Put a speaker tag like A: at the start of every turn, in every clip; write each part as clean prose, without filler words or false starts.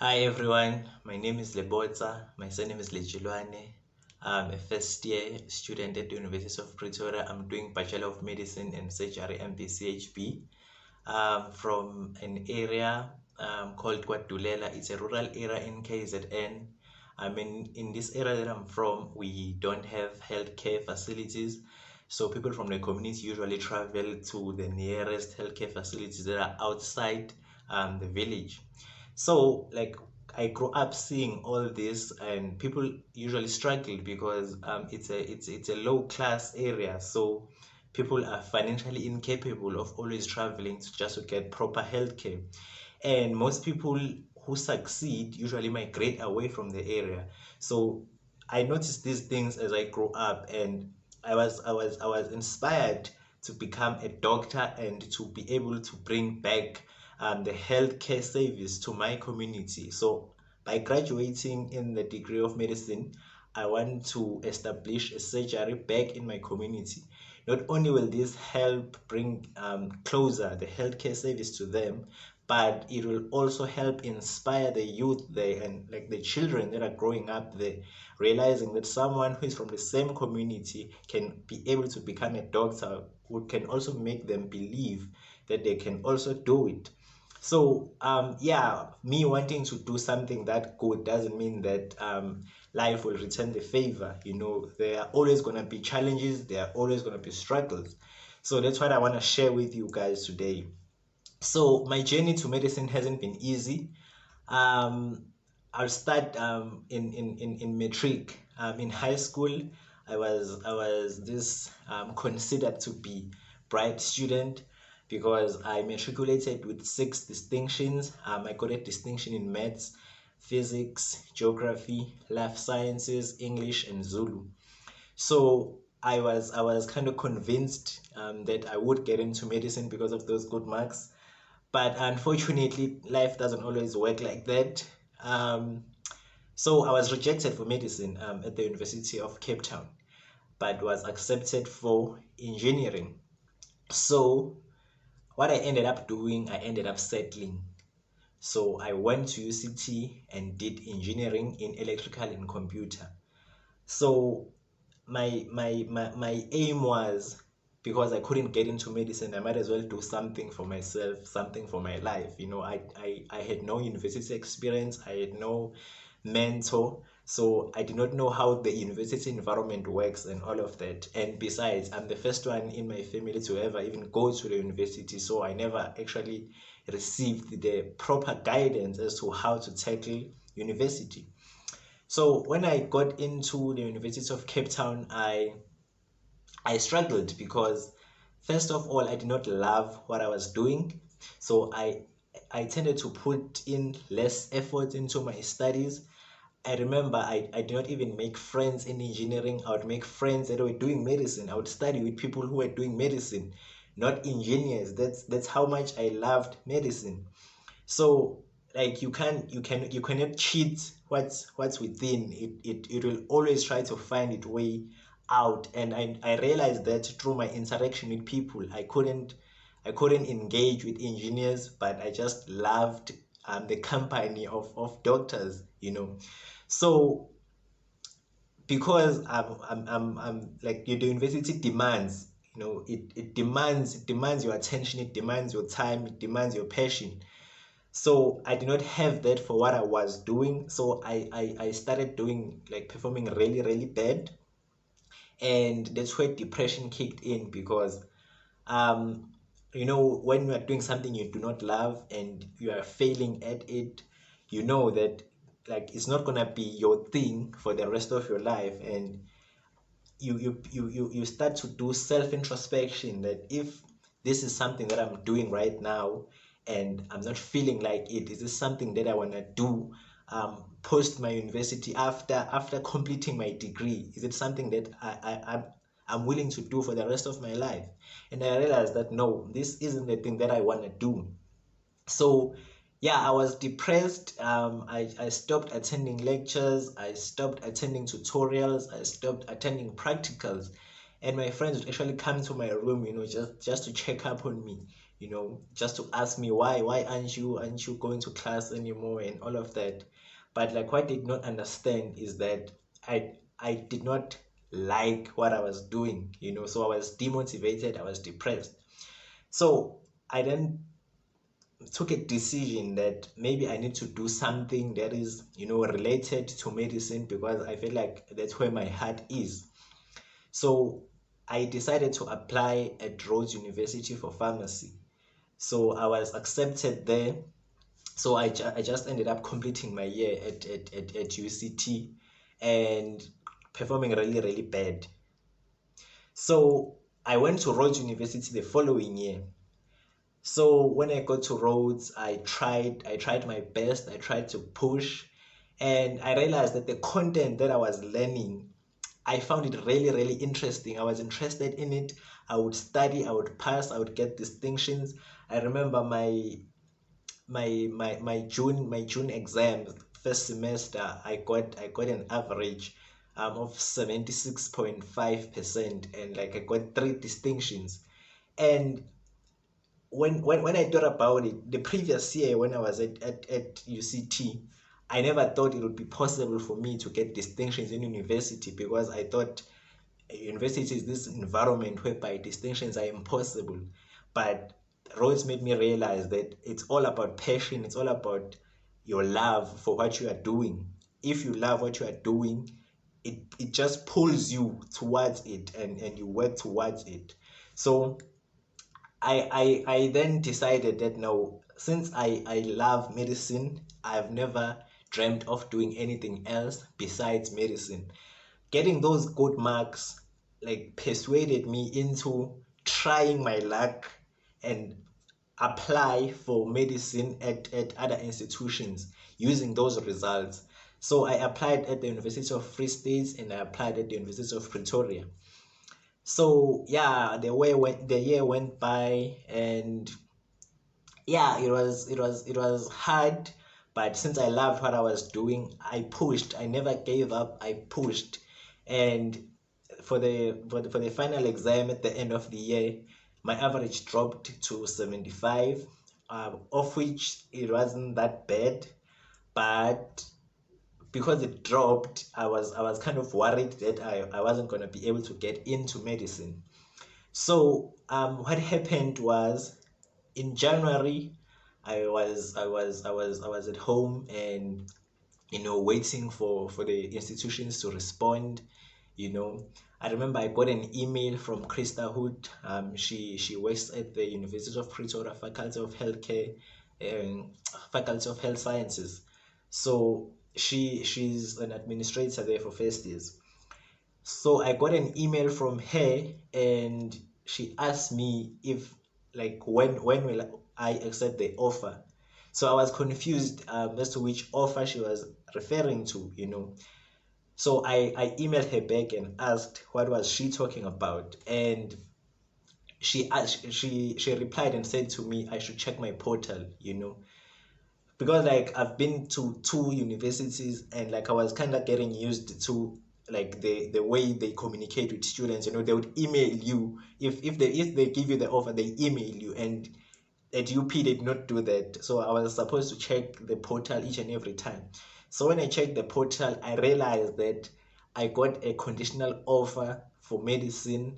A: Hi everyone, my name is Lebotsa, my surname is Letjeloane. I'm a first year student at the University of Pretoria. I'm doing Bachelor of Medicine and Surgery MPCHB from an area called Kwadulela. It's a rural area in KZN. I mean, in this area that I'm from, we don't have healthcare facilities. So people from the community usually travel to the nearest healthcare facilities that are outside the village. So like I grew up seeing all this, and people usually struggle because it's a low class area. So people are financially incapable of always traveling to get proper healthcare. And most people who succeed usually migrate away from the area. So I noticed these things as I grew up, and I was inspired to become a doctor and to be able to bring back the healthcare service to my community. So by graduating in the degree of medicine, I want to establish a surgery back in my community. Not only will this help bring closer the healthcare service to them, but it will also help inspire the youth there, and like the children that are growing up there, realizing that someone who is from the same community can be able to become a doctor, who can also make them believe that they can also do it. So yeah, me wanting to do something that good doesn't mean that life will return the favor. There are always going to be challenges, there are always going to be struggles. So that's what I want to share with you guys today. So my journey to medicine hasn't been easy. um, I'll start in matric. In high school, I was this considered to be bright student because I matriculated with 6 distinctions. I got a distinction in maths, physics, geography, life sciences, English, and Zulu. So I was kind of convinced that I would get into medicine because of those good marks. But unfortunately, life doesn't always work like that. Um, so I was rejected for medicine at the University of Cape Town, but was accepted for engineering. So what I ended up doing, I ended up settling. So I went to UCT and did engineering in electrical and computer. So my aim was, because I couldn't get into medicine, I might as well do something for myself, something for my life. I had no university experience, I had no mentor, so I did not know how the university environment works and all of that. And besides, I'm the first one in my family to ever even go to the university, so I never actually received the proper guidance as to how to tackle university. So when I got into the University of Cape Town, I struggled because first of all, I did not love what I was doing. So I tended to put in less effort into my studies. I remember I did not even make friends in engineering. I would make friends that were doing medicine. I would study with people who were doing medicine, not engineers. That's how much I loved medicine. So like you cannot cheat what's within it will always try to find its way out. And I realized that through my interaction with people. I couldn't engage with engineers, but I just loved the company of doctors. So because I'm like, the university demands, it demands your attention, it demands your time, it demands your passion. So I did not have that for what I was doing. So I started doing, like, performing really, really bad. And that's where depression kicked in, because um when you are doing something you do not love and you are failing at it, you know that, like, it's not gonna be your thing for the rest of your life. And you start to do self introspection, that if this is something that I'm doing right now and I'm not feeling like it, is this something that I want to do post my university, after completing my degree? Is it something that I'm willing to do for the rest of my life? And I realized that no, this isn't the thing that I want to do. So yeah, I was depressed. I stopped attending lectures, I stopped attending tutorials, I stopped attending practicals. And my friends would actually come to my room, just to check up on me. just to ask me why aren't you going to class anymore and all of that. But like what they did not understand is that I did not like what I was doing, so I was demotivated, I was depressed. So I then took a decision that maybe I need to do something that is, related to medicine, because I feel like that's where my heart is. So I decided to apply at Rhodes University for pharmacy. So I was accepted there. So I just ended up completing my year at UCT and performing really, really bad. So I went to Rhodes University the following year. So when I got to Rhodes, I tried my best, I tried to push, and I realized that the content that I was learning, I found it really, really interesting. I was interested in it. I would study, I would pass, I would get distinctions. I remember my June exams, first semester, I got an average of 76.5%, and like I got three distinctions. And when I thought about it, the previous year when I was at UCT, I never thought it would be possible for me to get distinctions in university, because I thought university is this environment whereby distinctions are impossible. But Rhodes made me realize that it's all about passion, it's all about your love for what you are doing. If you love what you are doing, it just pulls you towards it, and you work towards it. So I then decided that no, since I love medicine, I've never dreamt of doing anything else besides medicine. Getting those good marks like persuaded me into trying my luck and apply for medicine at other institutions using those results. So I applied at the University of Free State and I applied at the University of Pretoria. So yeah, the year went by, and yeah, it was hard, but since I loved what I was doing, I pushed. I never gave up. I pushed, and for the final exam at the end of the year, my average dropped to 75, of which it wasn't that bad, but because it dropped, I was kind of worried that I wasn't going to be able to get into medicine. So what happened was, in January, I was at home, and waiting for the institutions to respond. You know, I remember I got an email from Krista Hood. She works at the University of Pretoria Faculty of Healthcare, um, Faculty of Health Sciences. So she's an administrator there for first years. So I got an email from her, and she asked me if, like, when will I accept the offer. So I was confused as to which offer she was referring to. So I emailed her back and asked what was she talking about, and she replied and said to me I should check my portal. Because like I've been to two universities, and like I was kind of getting used to like the way they communicate with students. They would email you if they give you the offer, they email you. And at UP they did not do that, so I was supposed to check the portal each and every time. So when I checked the portal, I realized that I got a conditional offer for medicine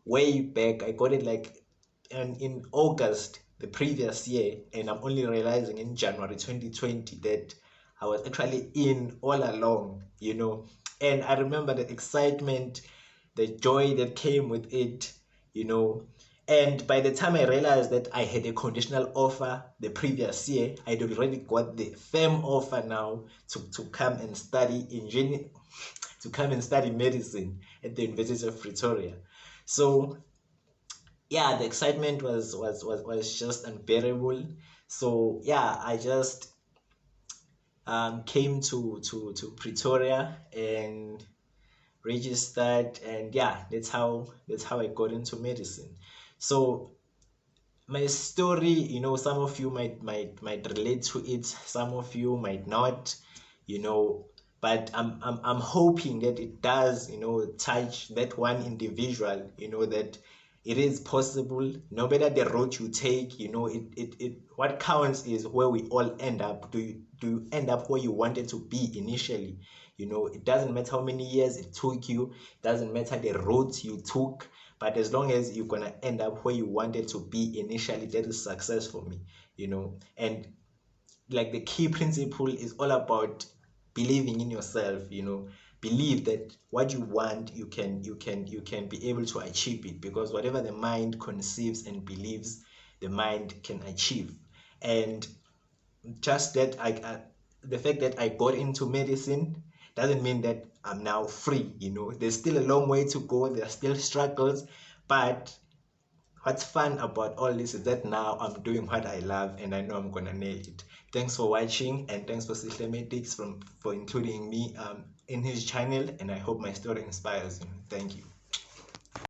A: way back. I got it like in August the previous year, and I'm only realizing in January 2020 that I was actually in all along. And I remember the excitement, the joy that came with it. And by the time I realized that I had a conditional offer the previous year, I'd already got the firm offer now to come and study engineering, to come and study medicine at the University of Pretoria. So yeah, the excitement was just unbearable. So yeah, I just came to Pretoria and registered, and yeah, that's how I got into medicine. So my story, some of you might relate to it, some of you might not, you know but I'm hoping that it does, touch that one individual, that it is possible. No matter the road you take, what counts is where we all end up. Do you end up where you wanted to be initially? It doesn't matter how many years it took you, it doesn't matter the roads you took, but as long as you're gonna end up where you wanted to be initially, that is success for me. And like the key principle is all about believing in yourself. Believe that what you want, you can be able to achieve it, because whatever the mind conceives and believes, the mind can achieve. And just that the fact that I got into medicine doesn't mean that I'm now free. There's still a long way to go, there are still struggles, but what's fun about all this is that now I'm doing what I love, and I know I'm gonna nail it. Thanks for watching, and thanks for Sihle for including me in his channel, and I hope my story inspires you. Thank you.